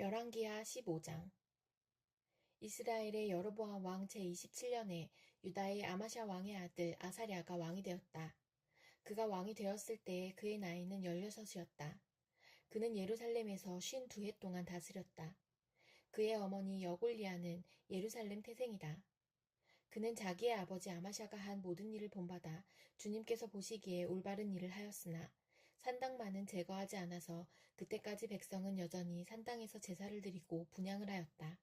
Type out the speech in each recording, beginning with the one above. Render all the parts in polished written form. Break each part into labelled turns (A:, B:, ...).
A: 열왕기하 15장. 이스라엘의 여로보암 왕 제27년에 유다의 아마샤 왕의 아들 아사랴가 왕이 되었다. 그가 왕이 되었을 때에 그의 나이는 16이었다. 그는 예루살렘에서 52해 동안 다스렸다. 그의 어머니 여골리아는 예루살렘 태생이다. 그는 자기의 아버지 아마샤가 한 모든 일을 본받아 주님께서 보시기에 올바른 일을 하였으나 산당만은 제거하지 않아서 그때까지 백성은 여전히 산당에서 제사를 드리고 분향을 하였다.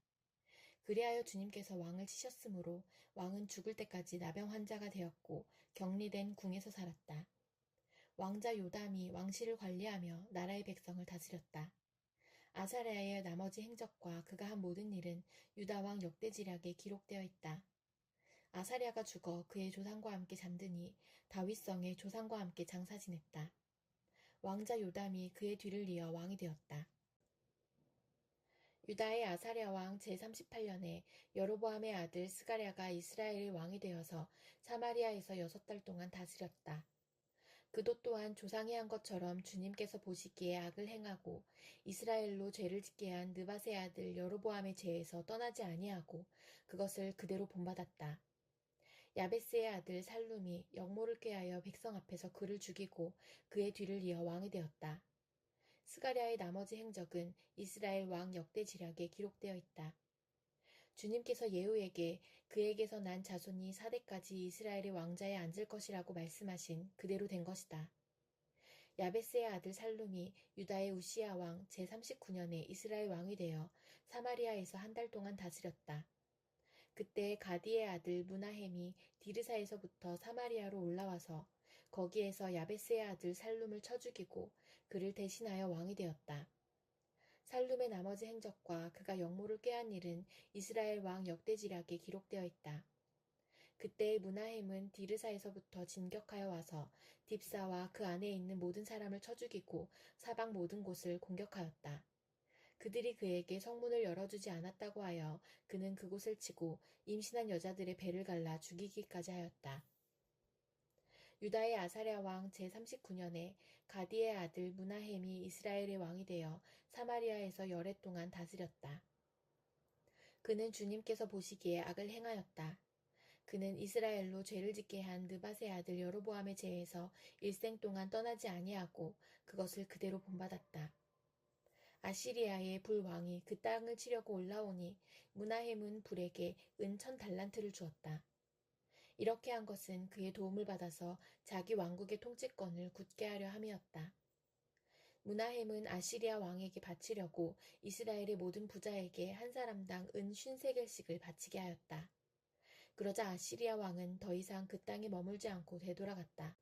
A: 그리하여 주님께서 왕을 치셨으므로 왕은 죽을 때까지 나병 환자가 되었고 격리된 궁에서 살았다. 왕자 요담이 왕실을 관리하며 나라의 백성을 다스렸다. 아사랴의 나머지 행적과 그가 한 모든 일은 유다왕 역대지략에 기록되어 있다. 아사랴가 죽어 그의 조상과 함께 잠드니 다윗성의 조상과 함께 장사 지냈다. 왕자 요담이 그의 뒤를 이어 왕이 되었다. 유다의 아사랴 왕 제38년에 여로보암의 아들 스가랴가 이스라엘의 왕이 되어서 사마리아에서 6달 동안 다스렸다. 그도 또한 조상이 한 것처럼 주님께서 보시기에 악을 행하고 이스라엘로 죄를 짓게 한 느밧의 아들 여로보암의 죄에서 떠나지 아니하고 그것을 그대로 본받았다. 야베스의 아들 살룸이 역모를 꾀하여 백성 앞에서 그를 죽이고 그의 뒤를 이어 왕이 되었다. 스가랴의 나머지 행적은 이스라엘 왕 역대지략에 기록되어 있다. 주님께서 예후에게 그에게서 난 자손이 4대까지 이스라엘의 왕자에 앉을 것이라고 말씀하신 그대로 된 것이다. 야베스의 아들 살룸이 유다의 우시야 왕 제39년에 이스라엘 왕이 되어 사마리아에서 1달 동안 다스렸다. 그때 가디의 아들 무나헴이 디르사에서부터 사마리아로 올라와서 거기에서 야베스의 아들 살룸을 쳐 죽이고 그를 대신하여 왕이 되었다. 살룸의 나머지 행적과 그가 역모를 꾀한 일은 이스라엘 왕 역대지략에 기록되어 있다. 그때 무나헴은 디르사에서부터 진격하여 와서 딥사와 그 안에 있는 모든 사람을 쳐 죽이고 사방 모든 곳을 공격하였다. 그들이 그에게 성문을 열어주지 않았다고 하여 그는 그곳을 치고 임신한 여자들의 배를 갈라 죽이기까지 하였다. 유다의 아사랴 왕 제39년에 가디의 아들 무나헴이 이스라엘의 왕이 되어 사마리아에서 열해 동안 다스렸다. 그는 주님께서 보시기에 악을 행하였다. 그는 이스라엘로 죄를 짓게 한 느밧의 아들 여로보암의 죄에서 일생 동안 떠나지 아니하고 그것을 그대로 본받았다. 아시리아의 불왕이 그 땅을 치려고 올라오니 무나헴은 불에게 은 1000달란트를 주었다. 이렇게 한 것은 그의 도움을 받아서 자기 왕국의 통치권을 굳게 하려 함이었다. 무나헴은 아시리아 왕에게 바치려고 이스라엘의 모든 부자에게 한 사람당 은 50세겔씩을 바치게 하였다. 그러자 아시리아 왕은 더 이상 그 땅에 머물지 않고 되돌아갔다.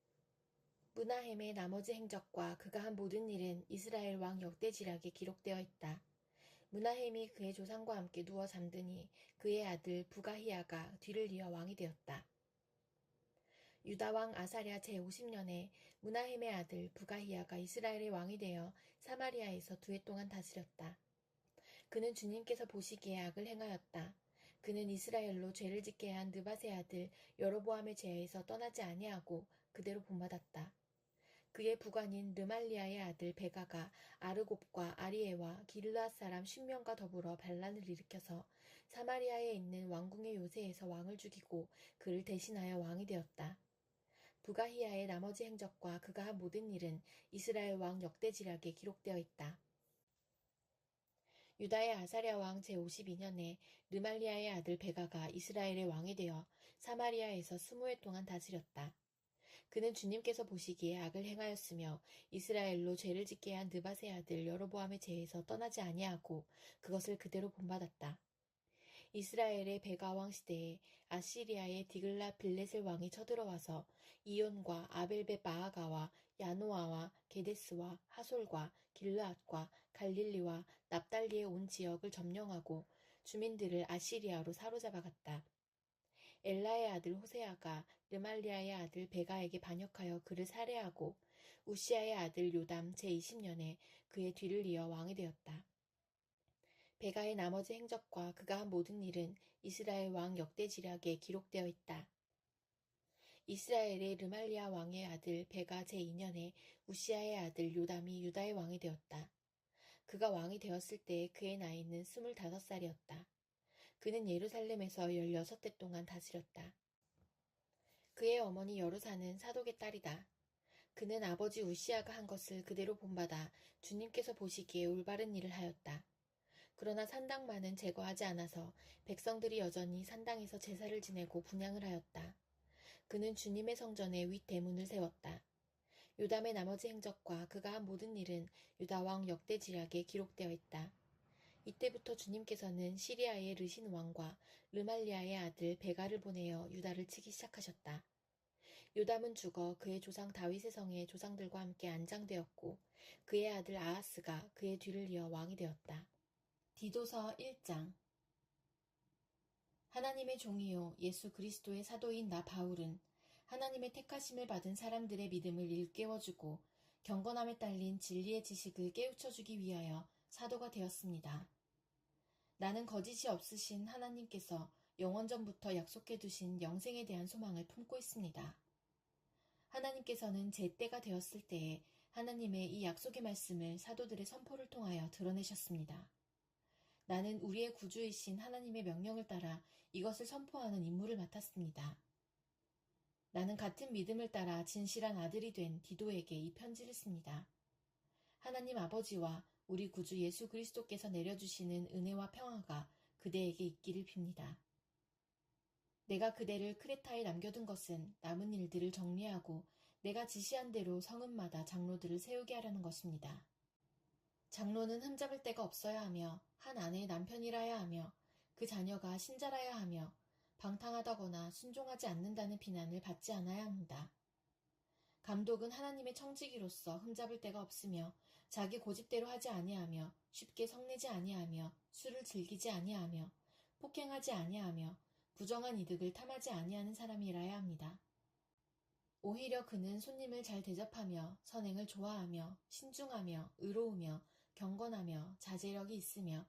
A: 무나헴의 나머지 행적과 그가 한 모든 일은 이스라엘 왕 역대지략에 기록되어 있다. 무나헴이 그의 조상과 함께 누워 잠드니 그의 아들 부가히야가 뒤를 이어 왕이 되었다. 유다 왕 아사랴 제50년에 무나헴의 아들 부가히야가 이스라엘의 왕이 되어 사마리아에서 2해 동안 다스렸다. 그는 주님께서 보시기에 악을 행하였다. 그는 이스라엘로 죄를 짓게 한 느밧의 아들 여로보암의 죄에서 떠나지 아니하고 그대로 본받았다. 그의 부관인 르말리아의 아들 베가가 아르곱과 아리에와 기르앗 사람 10명과 더불어 반란을 일으켜서 사마리아에 있는 왕궁의 요새에서 왕을 죽이고 그를 대신하여 왕이 되었다. 부가히야의 나머지 행적과 그가 한 모든 일은 이스라엘 왕 역대지략에 기록되어 있다. 유다의 아사랴 왕 제52년에 르말리아의 아들 베가가 이스라엘의 왕이 되어 사마리아에서 20해 동안 다스렸다. 그는 주님께서 보시기에 악을 행하였으며 이스라엘로 죄를 짓게 한 느밧의 아들 여로보암의 죄에서 떠나지 아니하고 그것을 그대로 본받았다. 이스라엘의 베가 왕 시대에 아시리아의 디글라 빌레셀 왕이 쳐들어와서 이온과 아벨벳 마아가와 야노아와 게데스와 하솔과 길르앗과 갈릴리와 납달리의 온 지역을 점령하고 주민들을 아시리아로 사로잡아갔다. 엘라의 아들 호세아가 르말리아의 아들 베가에게 반역하여 그를 살해하고 우시아의 아들 요담 제20년에 그의 뒤를 이어 왕이 되었다. 베가의 나머지 행적과 그가 한 모든 일은 이스라엘 왕 역대지략에 기록되어 있다. 이스라엘의 르말리아 왕의 아들 베가 제2년에 우시아의 아들 요담이 유다의 왕이 되었다. 그가 왕이 되었을 때 그의 나이는 25살이었다. 그는 예루살렘에서 16대 동안 다스렸다. 그의 어머니 여루사는 사독의 딸이다. 그는 아버지 우시아가 한 것을 그대로 본받아 주님께서 보시기에 올바른 일을 하였다. 그러나 산당만은 제거하지 않아서 백성들이 여전히 산당에서 제사를 지내고 분향을 하였다. 그는 주님의 성전에 윗대문을 세웠다. 요담의 나머지 행적과 그가 한 모든 일은 유다왕 역대지략에 기록되어 있다. 이때부터 주님께서는 시리아의 르신 왕과 르말리아의 아들 베가를 보내어 유다를 치기 시작하셨다. 요담은 죽어 그의 조상 다윗의 성에 조상들과 함께 안장되었고 그의 아들 아하스가 그의 뒤를 이어 왕이 되었다. 디도서 1장. 하나님의 종이요 예수 그리스도의 사도인 나 바울은 하나님의 택하심을 받은 사람들의 믿음을 일깨워주고 경건함에 딸린 진리의 지식을 깨우쳐주기 위하여 사도가 되었습니다. 나는 거짓이 없으신 하나님께서 영원전부터 약속해 두신 영생에 대한 소망을 품고 있습니다. 하나님께서는 제 때가 되었을 때에 하나님의 이 약속의 말씀을 사도들의 선포를 통하여 드러내셨습니다. 나는 우리의 구주이신 하나님의 명령을 따라 이것을 선포하는 임무를 맡았습니다. 나는 같은 믿음을 따라 진실한 아들이 된 디도에게 이 편지를 씁니다. 하나님 아버지와 우리 구주 예수 그리스도께서 내려주시는 은혜와 평화가 그대에게 있기를 빕니다. 내가 그대를 크레타에 남겨둔 것은 남은 일들을 정리하고 내가 지시한 대로 성읍마다 장로들을 세우게 하려는 것입니다. 장로는 흠잡을 데가 없어야 하며 한 아내의 남편이라야 하며 그 자녀가 신자라야 하며 방탕하다거나 순종하지 않는다는 비난을 받지 않아야 합니다. 감독은 하나님의 청지기로서 흠잡을 데가 없으며 자기 고집대로 하지 아니하며 쉽게 성내지 아니하며 술을 즐기지 아니하며 폭행하지 아니하며 부정한 이득을 탐하지 아니하는 사람이라야 합니다. 오히려 그는 손님을 잘 대접하며 선행을 좋아하며 신중하며 의로우며 경건하며 자제력이 있으며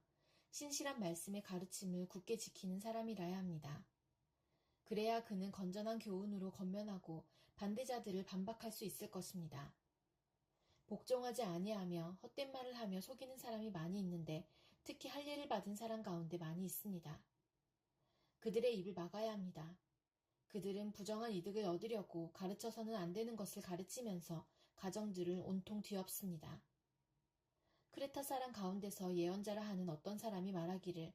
A: 신실한 말씀의 가르침을 굳게 지키는 사람이라야 합니다. 그래야 그는 건전한 교훈으로 건면하고 반대자들을 반박할 수 있을 것입니다. 복종하지 아니하며 헛된 말을 하며 속이는 사람이 많이 있는데 특히 할례를 받은 사람 가운데 많이 있습니다. 그들의 입을 막아야 합니다. 그들은 부정한 이득을 얻으려고 가르쳐서는 안 되는 것을 가르치면서 가정들을 온통 뒤엎습니다. 크레타 사람 가운데서 예언자라 하는 어떤 사람이 말하기를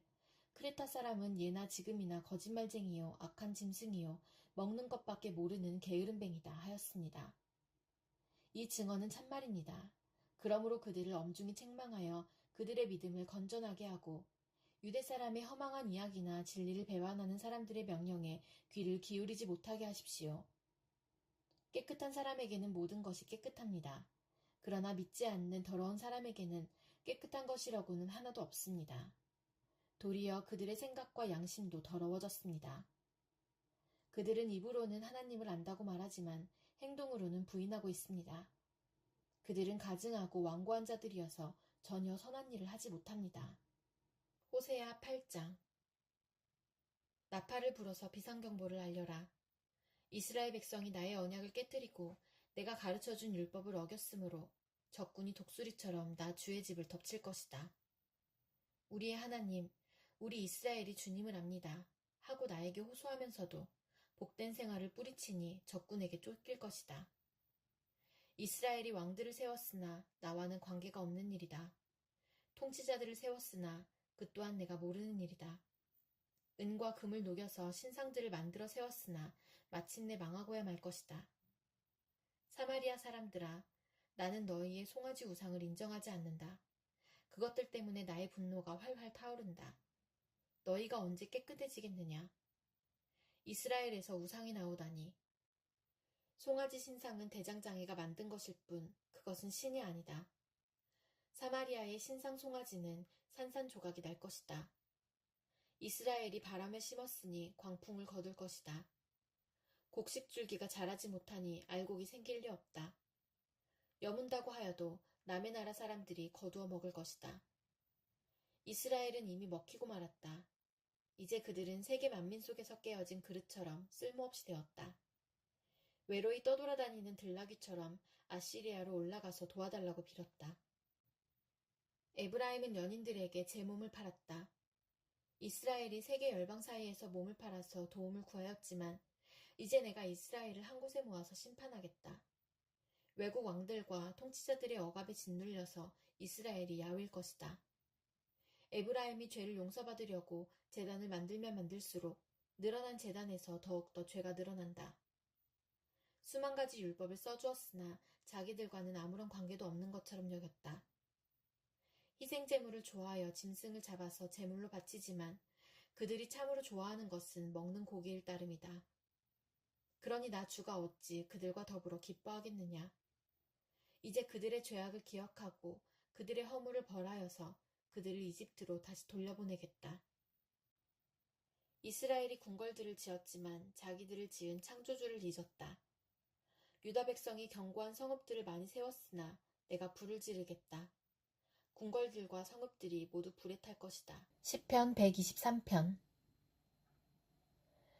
A: 크레타 사람은 예나 지금이나 거짓말쟁이요 악한 짐승이요 먹는 것밖에 모르는 게으름뱅이다 하였습니다. 이 증언은 참말입니다. 그러므로 그들을 엄중히 책망하여 그들의 믿음을 건전하게 하고 유대 사람의 허망한 이야기나 진리를 배반하는 사람들의 명령에 귀를 기울이지 못하게 하십시오. 깨끗한 사람에게는 모든 것이 깨끗합니다. 그러나 믿지 않는 더러운 사람에게는 깨끗한 것이라고는 하나도 없습니다. 도리어 그들의 생각과 양심도 더러워졌습니다. 그들은 입으로는 하나님을 안다고 말하지만 행동으로는 부인하고 있습니다. 그들은 가증하고 완고한 자들이어서 전혀 선한 일을 하지 못합니다. 호세아 8장. 나팔을 불어서 비상경보를 알려라. 이스라엘 백성이 나의 언약을 깨뜨리고 내가 가르쳐준 율법을 어겼으므로 적군이 독수리처럼 나 주의 집을 덮칠 것이다. 우리의 하나님, 우리 이스라엘이 주님을 압니다. 하고 나에게 호소하면서도 복된 생활을 뿌리치니 적군에게 쫓길 것이다. 이스라엘이 왕들을 세웠으나 나와는 관계가 없는 일이다. 통치자들을 세웠으나 그 또한 내가 모르는 일이다. 은과 금을 녹여서 신상들을 만들어 세웠으나 마침내 망하고야 말 것이다. 사마리아 사람들아, 나는 너희의 송아지 우상을 인정하지 않는다. 그것들 때문에 나의 분노가 활활 타오른다. 너희가 언제 깨끗해지겠느냐? 이스라엘에서 우상이 나오다니. 송아지 신상은 대장장이가 만든 것일 뿐 그것은 신이 아니다. 사마리아의 신상 송아지는 산산조각이 날 것이다. 이스라엘이 바람을 심었으니 광풍을 거둘 것이다. 곡식줄기가 자라지 못하니 알곡이 생길 리 없다. 여문다고 하여도 남의 나라 사람들이 거두어 먹을 것이다. 이스라엘은 이미 먹히고 말았다. 이제 그들은 세계 만민 속에서 깨어진 그릇처럼 쓸모없이 되었다. 외로이 떠돌아다니는 들나귀처럼 아시리아로 올라가서 도와달라고 빌었다. 에브라임은 연인들에게 제 몸을 팔았다. 이스라엘이 세계 열방 사이에서 몸을 팔아서 도움을 구하였지만 이제 내가 이스라엘을 한 곳에 모아서 심판하겠다. 외국 왕들과 통치자들의 억압에 짓눌려서 이스라엘이 야위일 것이다. 에브라임이 죄를 용서받으려고 제단을 만들면 만들수록 늘어난 제단에서 더욱더 죄가 늘어난다. 수만 가지 율법을 써주었으나 자기들과는 아무런 관계도 없는 것처럼 여겼다. 희생제물을 좋아하여 짐승을 잡아서 제물로 바치지만 그들이 참으로 좋아하는 것은 먹는 고기일 따름이다. 그러니 나 주가 어찌 그들과 더불어 기뻐하겠느냐. 이제 그들의 죄악을 기억하고 그들의 허물을 벌하여서 그들을 이집트로 다시 돌려보내겠다. 이스라엘이 궁궐들을 지었지만 자기들을 지은 창조주를 잊었다. 유다 백성이 견고한 성읍들을 많이 세웠으나 내가 불을 지르겠다. 궁궐들과 성읍들이 모두 불에 탈 것이다. 시편 123편.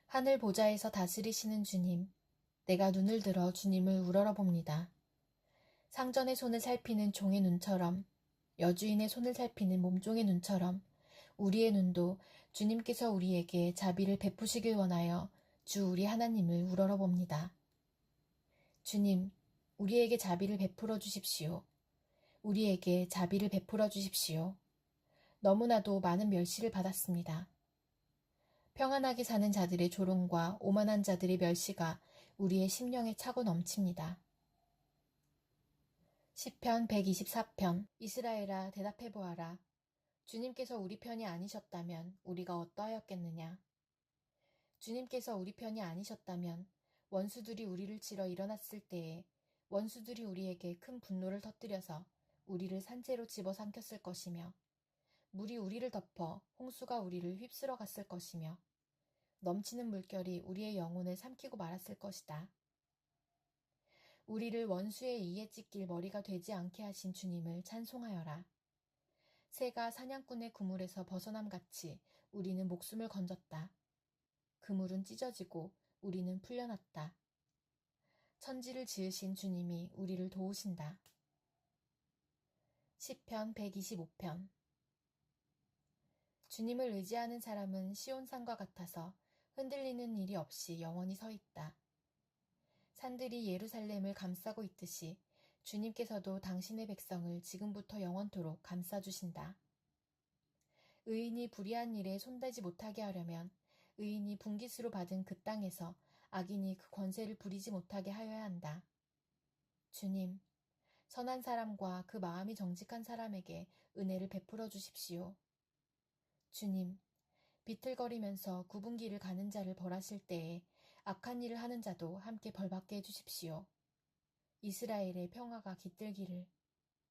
A: 하늘 보좌에서 다스리시는 주님, 내가 눈을 들어 주님을 우러러봅니다. 상전의 손을 살피는 종의 눈처럼, 여주인의 손을 살피는 몸종의 눈처럼 우리의 눈도 주님께서 우리에게 자비를 베푸시길 원하여 주 우리 하나님을 우러러봅니다. 주님, 우리에게 자비를 베풀어 주십시오. 우리에게 자비를 베풀어 주십시오. 너무나도 많은 멸시를 받았습니다. 평안하게 사는 자들의 조롱과 오만한 자들의 멸시가 우리의 심령에 차고 넘칩니다. 시편 124편. 이스라엘아, 대답해 보아라. 주님께서 우리 편이 아니셨다면 우리가 어떠하였겠느냐. 주님께서 우리 편이 아니셨다면 원수들이 우리를 치러 일어났을 때에 원수들이 우리에게 큰 분노를 터뜨려서 우리를 산채로 집어삼켰을 것이며 물이 우리를 덮어 홍수가 우리를 휩쓸어 갔을 것이며 넘치는 물결이 우리의 영혼을 삼키고 말았을 것이다. 우리를 원수의 이에 찢길 머리가 되지 않게 하신 주님을 찬송하여라. 새가 사냥꾼의 그물에서 벗어남같이 우리는 목숨을 건졌다. 그물은 찢어지고 우리는 풀려났다. 천지를 지으신 주님이 우리를 도우신다. 시편 125편. 주님을 의지하는 사람은 시온산과 같아서 흔들리는 일이 없이 영원히 서 있다. 산들이 예루살렘을 감싸고 있듯이 주님께서도 당신의 백성을 지금부터 영원토록 감싸주신다. 의인이 불의한 일에 손대지 못하게 하려면 의인이 분깃으로 받은 그 땅에서 악인이 그 권세를 부리지 못하게 하여야 한다. 주님, 선한 사람과 그 마음이 정직한 사람에게 은혜를 베풀어 주십시오. 주님, 비틀거리면서 굽은 길을 가는 자를 벌하실 때에 악한 일을 하는 자도 함께 벌받게 해주십시오. 이스라엘의 평화가 깃들기를.